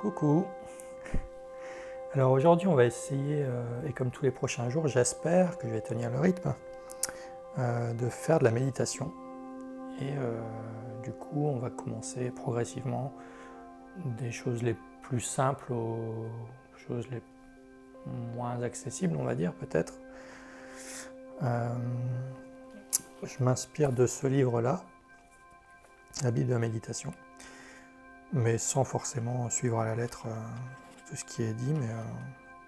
Coucou. Alors aujourd'hui on va essayer, et comme tous les prochains jours j'espère que je vais tenir le rythme, de faire de la méditation. Et du coup on va commencer progressivement des choses les plus simples aux choses les moins accessibles, on va dire peut-être. Je m'inspire de ce livre-là, la Bible de la méditation, mais sans forcément suivre à la lettre tout ce qui est dit, mais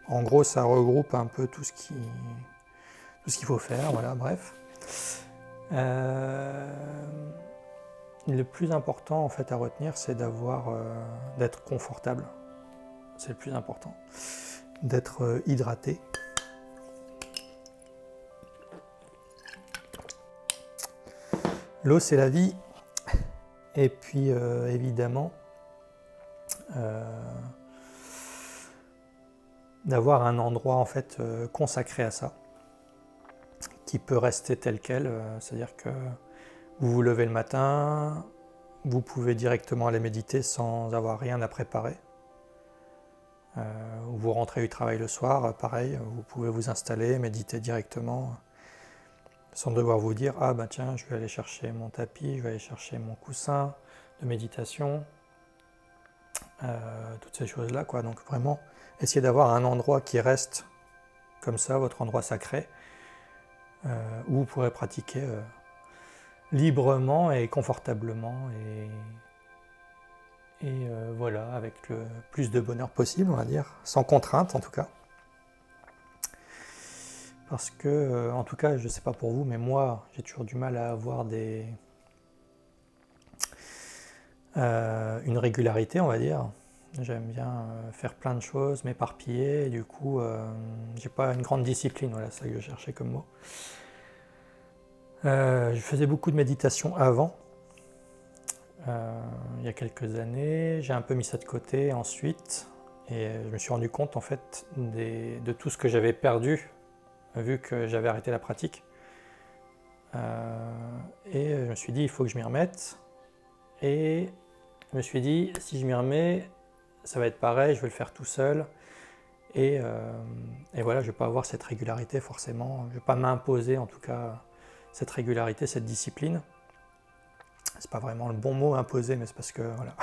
en gros ça regroupe un peu tout ce qu'il faut faire, voilà, bref. Le plus important en fait à retenir, c'est d'être confortable. C'est le plus important. D'être hydraté. L'eau, c'est la vie. Et puis évidemment, d'avoir un endroit en fait consacré à ça, qui peut rester tel quel, c'est-à-dire que vous vous levez le matin, vous pouvez directement aller méditer sans avoir rien à préparer. Vous rentrez du travail le soir, pareil, vous pouvez vous installer, méditer directement, sans devoir vous dire « Ah bah tiens, je vais aller chercher mon tapis, je vais aller chercher mon coussin de méditation », toutes ces choses-là, quoi. Donc vraiment, essayez d'avoir un endroit qui reste comme ça, votre endroit sacré, où vous pourrez pratiquer librement et confortablement, et voilà, avec le plus de bonheur possible, on va dire, sans contrainte en tout cas. Parce que, en tout cas, je ne sais pas pour vous, mais moi, j'ai toujours du mal à avoir une régularité, on va dire. J'aime bien faire plein de choses, m'éparpiller, et du coup, j'ai pas une grande discipline, voilà, c'est ça que je cherchais comme mot. Je faisais beaucoup de méditation avant, il y a quelques années, j'ai un peu mis ça de côté ensuite, et je me suis rendu compte en fait de tout ce que j'avais perdu vu que j'avais arrêté la pratique. Et je me suis dit, il faut que je m'y remette. Et je me suis dit, si je m'y remets, ça va être pareil, je vais le faire tout seul. Et voilà, je ne vais pas avoir cette régularité forcément. Je ne vais pas m'imposer en tout cas cette régularité, cette discipline. C'est pas vraiment le bon mot, imposer, mais c'est parce que voilà.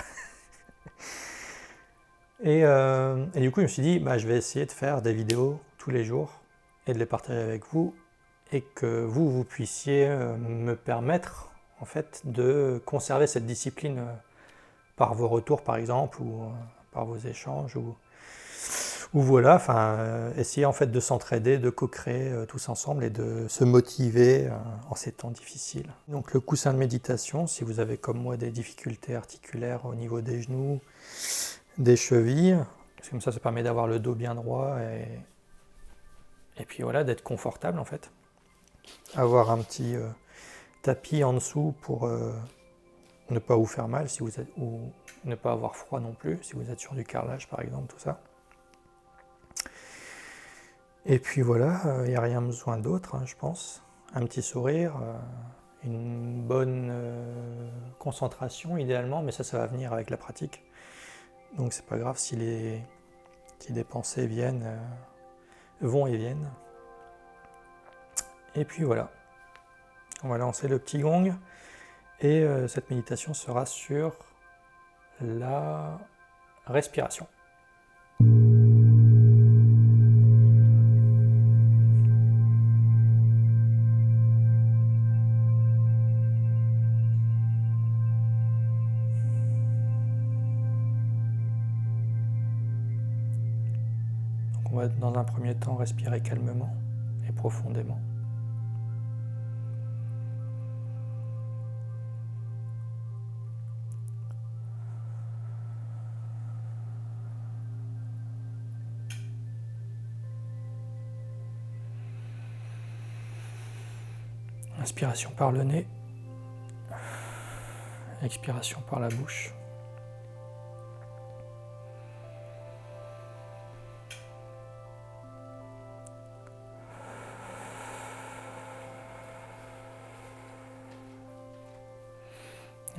Et du coup, je me suis dit, bah, je vais essayer de faire des vidéos tous les jours et de les partager avec vous, et que vous puissiez me permettre en fait de conserver cette discipline par vos retours par exemple, ou par vos échanges, ou voilà, enfin essayer en fait de s'entraider, de co-créer tous ensemble et de se motiver en ces temps difficiles. Donc le coussin de méditation, si vous avez comme moi des difficultés articulaires au niveau des genoux, des chevilles, parce que comme ça permet d'avoir le dos bien droit, et puis voilà, d'être confortable en fait. Avoir un petit tapis en dessous pour ne pas vous faire mal, si vous êtes, ou ne pas avoir froid non plus, si vous êtes sur du carrelage par exemple, tout ça. Et puis voilà, il n'y a rien besoin d'autre, hein, je pense. Un petit sourire, une bonne concentration idéalement, mais ça va venir avec la pratique. Donc c'est pas grave si des pensées vont et viennent. Et puis voilà, on va lancer le petit gong, et cette méditation sera sur la respiration. Donc on va dans un premier temps respirer calmement et profondément. Inspiration par le nez, expiration par la bouche.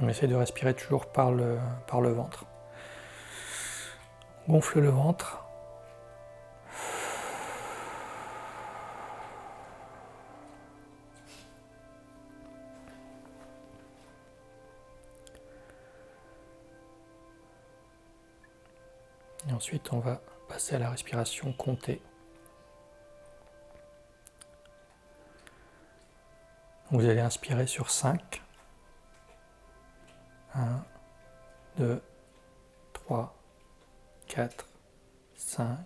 On essaie de respirer toujours par le ventre. gonfle le ventre. Et ensuite, on va passer à la respiration comptée. Vous allez inspirer sur 5. 1, 2, 3, 4, 5.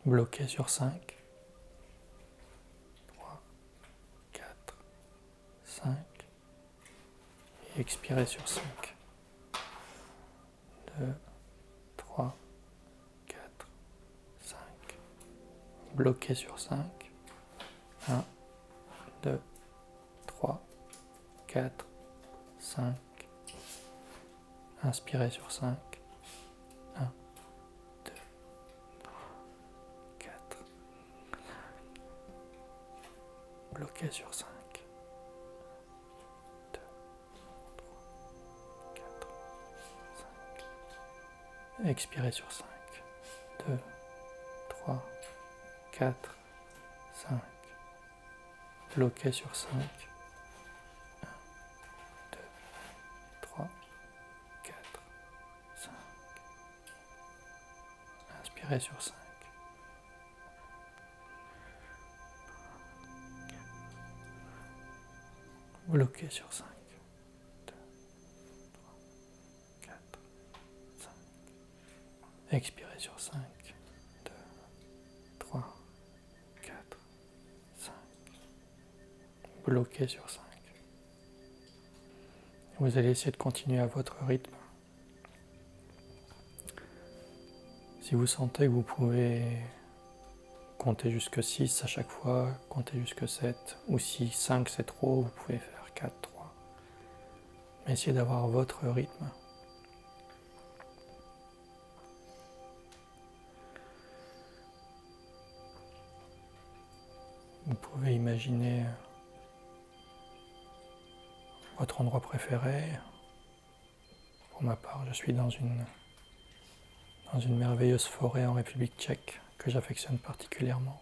Bloquez sur 5. 3, 4, 5. Et expirez sur 5. 2, 3, 4, 5. Bloquez sur 5. 1, 2, 3, 4, 5. Inspirez sur 5. 1, 2, 3, 4. Bloquez sur 5. 2, 3, 4, 5. Expirez sur 5. 2, 3, 4, 5. Bloquez sur 5. 1, 2, 3, 4, 5. Inspirez sur 5. Bloquez sur 5. 2, 3, 4, 5. Expirez sur 5. 2, 3, 4, 5. Bloquez sur 5. Vous allez essayer de continuer à votre rythme. Si vous sentez que vous pouvez compter jusque 6 à chaque fois, compter jusque 7, ou si 5 c'est trop, vous pouvez faire 4, 3. Mais essayez d'avoir votre rythme. Vous pouvez imaginer votre endroit préféré. Pour ma part, je suis dans une merveilleuse forêt en République tchèque que j'affectionne particulièrement.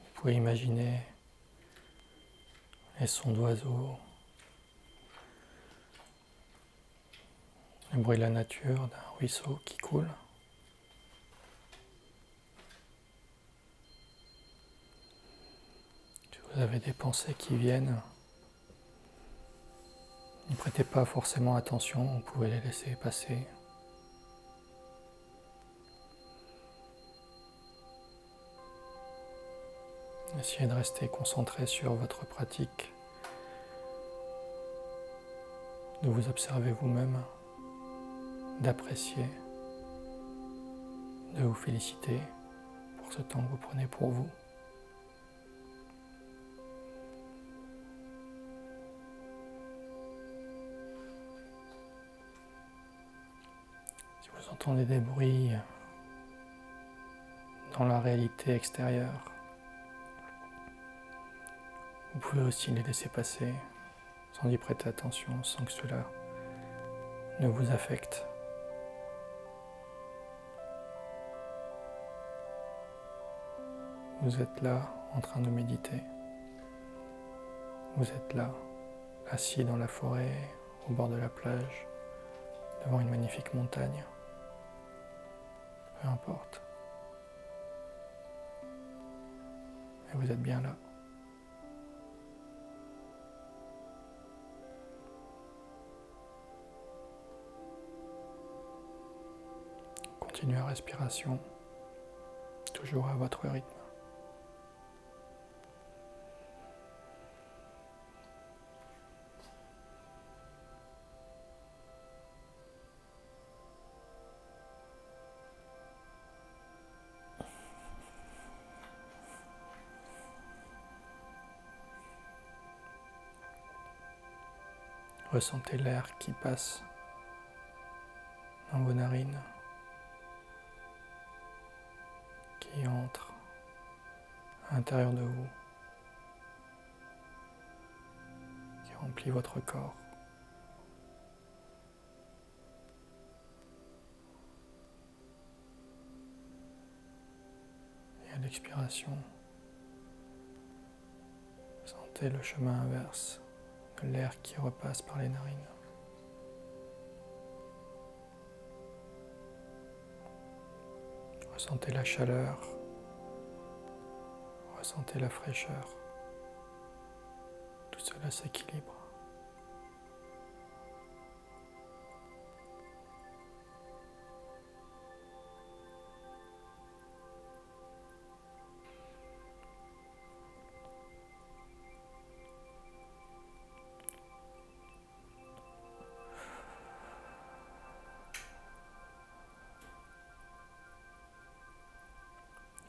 Vous pouvez imaginer les sons d'oiseaux, le bruit de la nature, d'un ruisseau qui coule. Si vous avez des pensées qui viennent, n'y prêtez pas forcément attention, vous pouvez les laisser passer. Essayez de rester concentré sur votre pratique, de vous observer vous-même, d'apprécier, de vous féliciter pour ce temps que vous prenez pour vous. Si vous entendez des bruits dans la réalité extérieure, vous pouvez aussi les laisser passer sans y prêter attention, sans que cela ne vous affecte. Vous êtes là en train de méditer. Vous êtes là, assis dans la forêt, au bord de la plage, devant une magnifique montagne. Peu importe. Et vous êtes bien là. Continuez la respiration, toujours à votre rythme. Ressentez l'air qui passe dans vos narines, qui entre à l'intérieur de vous qui remplit votre corps. Et à l'expiration, sentez le chemin inverse de l'air qui repasse par les narines. Ressentez la chaleur, ressentez la fraîcheur. Tout cela s'équilibre.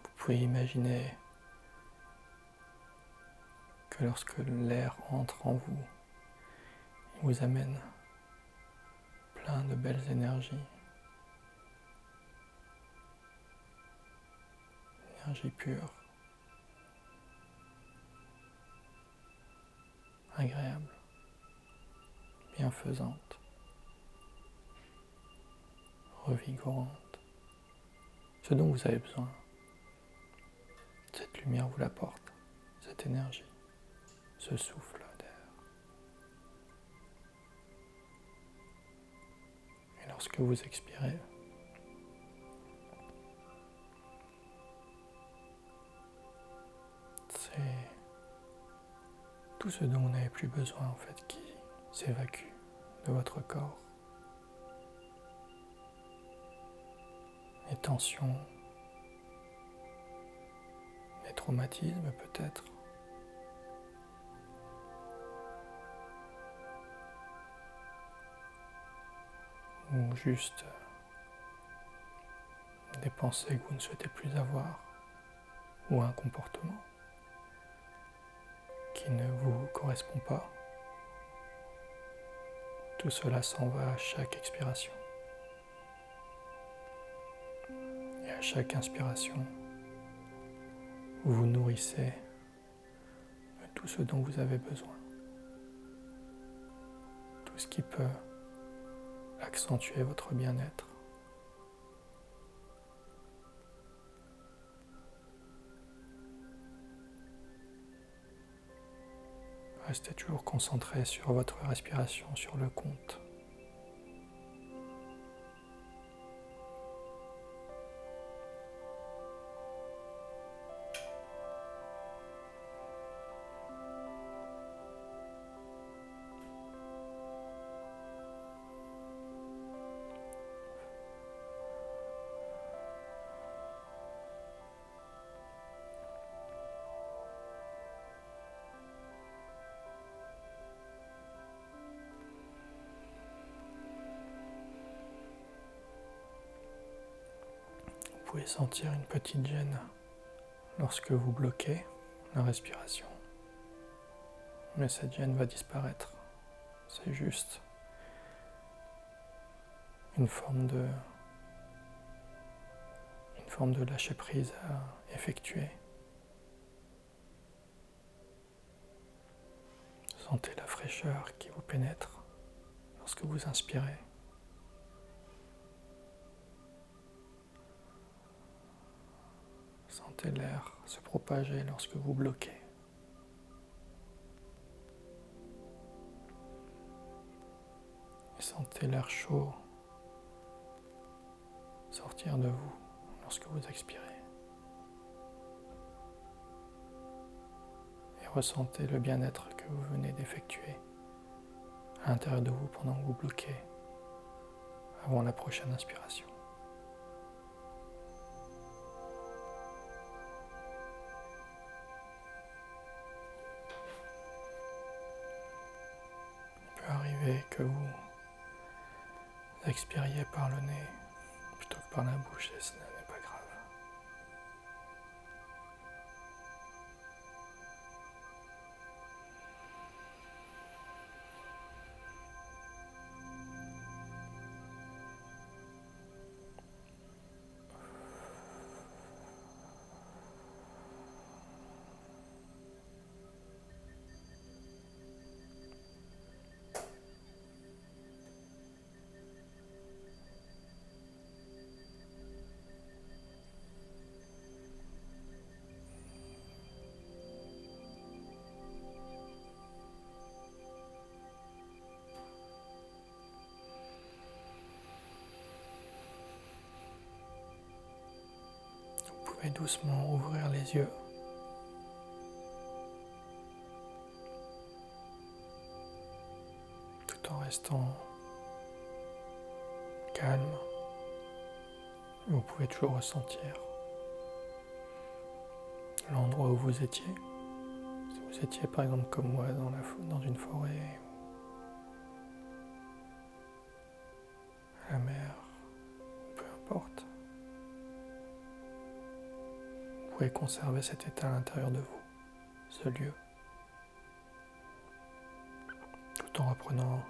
Vous pouvez imaginer que lorsque l'air entre en vous, il vous amène plein de belles énergies. Énergie pure, agréable, bienfaisante, revigorante. Ce dont vous avez besoin. Cette lumière vous l'apporte, cette énergie, ce souffle d'air. Et lorsque vous expirez, c'est tout ce dont vous n'avez plus besoin en fait qui s'évacue de votre corps. Les tensions, les traumatismes peut-être, ou juste des pensées que vous ne souhaitez plus avoir, ou un comportement qui ne vous correspond pas. Tout cela s'en va à chaque expiration. Et à chaque inspiration, vous vous nourrissez de tout ce dont vous avez besoin. Tout ce qui peut accentuer votre bien-être. Restez toujours concentré sur votre respiration, sur le compte. Vous pouvez sentir une petite gêne lorsque vous bloquez la respiration. Mais cette gêne va disparaître. C'est juste une forme de lâcher prise à effectuer. Sentez la fraîcheur qui vous pénètre lorsque vous inspirez. Sentez l'air se propager lorsque vous bloquez. Et sentez l'air chaud sortir de vous lorsque vous expirez. Et ressentez le bien-être que vous venez d'effectuer à l'intérieur de vous pendant que vous bloquez avant la prochaine inspiration. Il peut arriver que vous expiriez par le nez plutôt que par la bouche et ce n'est pas grave. doucement ouvrir les yeux. Tout en restant calme. Vous pouvez toujours ressentir l'endroit où vous étiez. Si vous étiez par exemple comme moi dans une forêt, à la mer, peu importe. Vous pouvez conserver cet état à l'intérieur de vous, ce lieu, tout en reprenant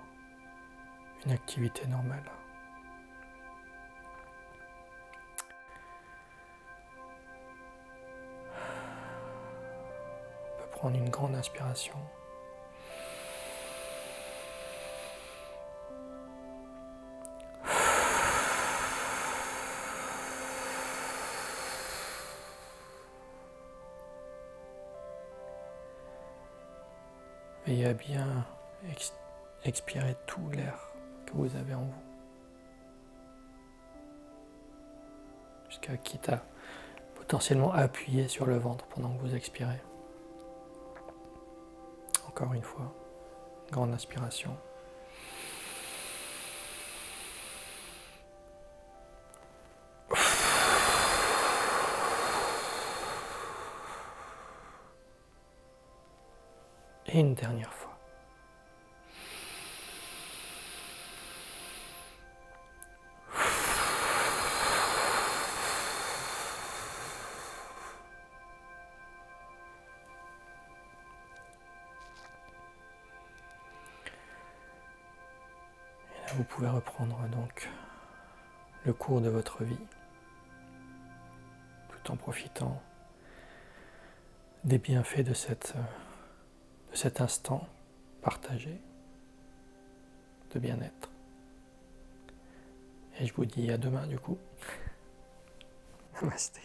une activité normale. On peut prendre une grande inspiration. Veillez à bien expirer tout l'air que vous avez en vous. Jusqu'à quitte à potentiellement appuyer sur le ventre pendant que vous expirez. Encore une fois, grande inspiration. Et une dernière fois. Et là, vous pouvez reprendre donc le cours de votre vie, tout en profitant des bienfaits de cet instant partagé de bien-être. Et je vous dis à demain du coup. Namasté.